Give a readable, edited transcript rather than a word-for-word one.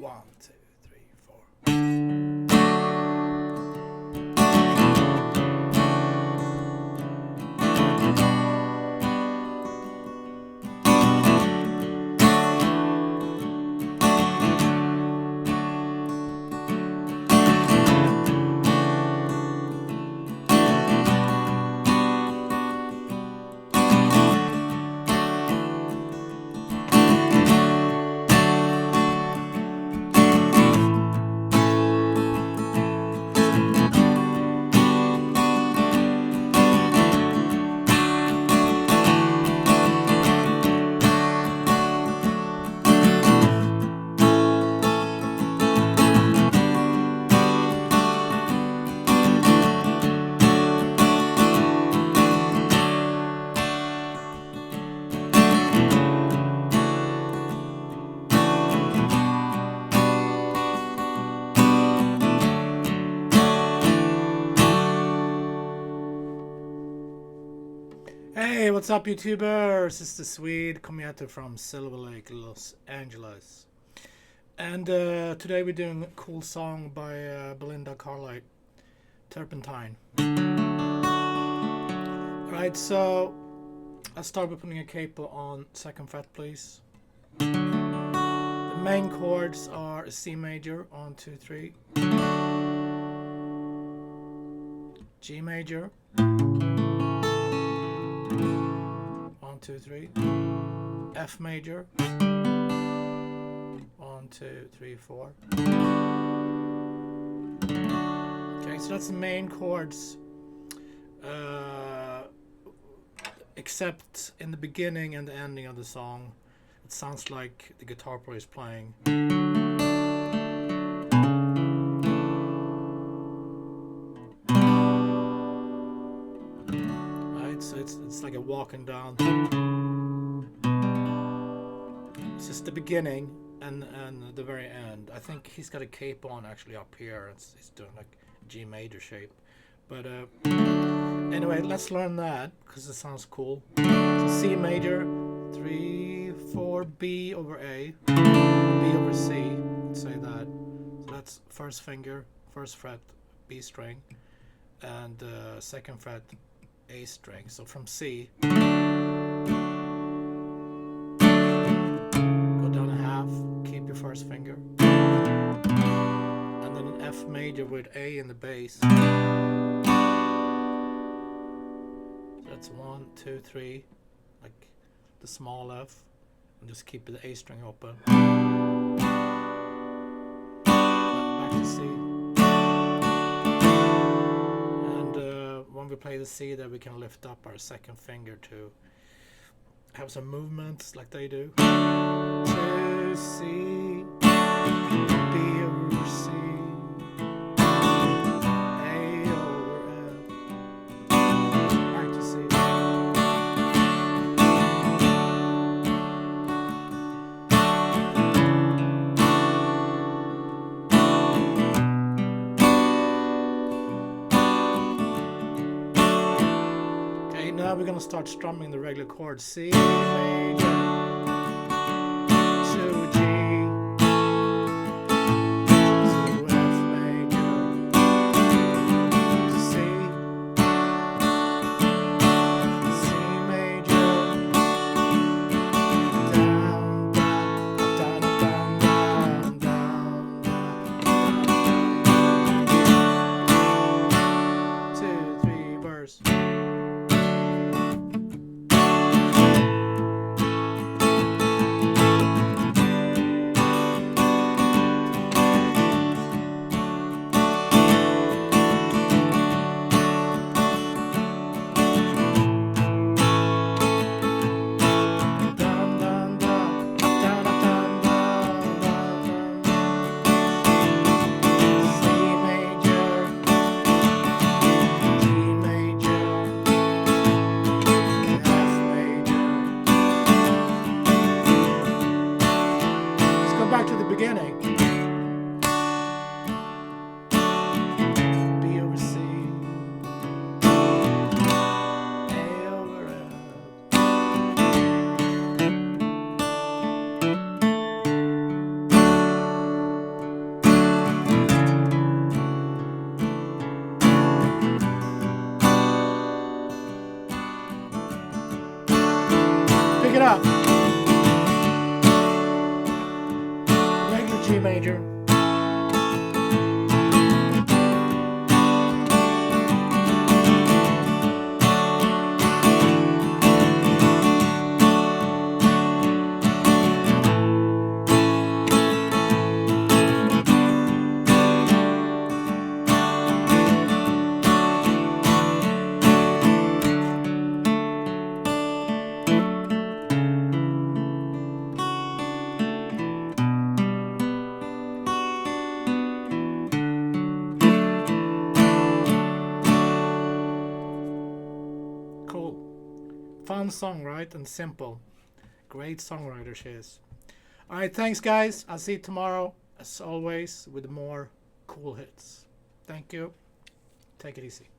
1, 2, 3, 4. Hey, what's up, YouTubers? It's the Swede coming at you from Silver Lake, Los Angeles. And today we're doing a cool song by Brandi Carlile Turpentine. Alright, so I'll start by putting a capo on 2nd fret, please. The main chords are C major, 1, 2, 3. G major. 1, 2, 3. F major. 1, 2, 3, 4. Okay, so that's the main chords. Except in the beginning and the ending of the song, it sounds like the guitar player is playing. So it's like a walking down. It's just the beginning and the very end. I think he's got a cape on actually up here. He's doing like G major shape. But anyway, let's learn that because it sounds cool. So C major, 3, 4, B over A, B over C. Let's say that. So that's first finger, 1st fret, B string, and 2nd fret, A string. So from C, go down a half, keep your 1st finger, and then an F major with A in the bass. That's 1, 2, 3, like the small F, and just keep the A string open. Back to C. When we play the C there, we can lift up our 2nd finger to have some movements like they do. To C, B over C, A over F, back to C. Now we're going to start strumming the regular chords. C major to G to F major to C, C major, down, down, down, down, down, 2, 3, verse. Back to the beginning. B over C, A over F. G major. Fun song, right? And simple. Great songwriter she is. Alright, thanks guys. I'll see you tomorrow, as always, with more cool hits. Thank you. Take it easy.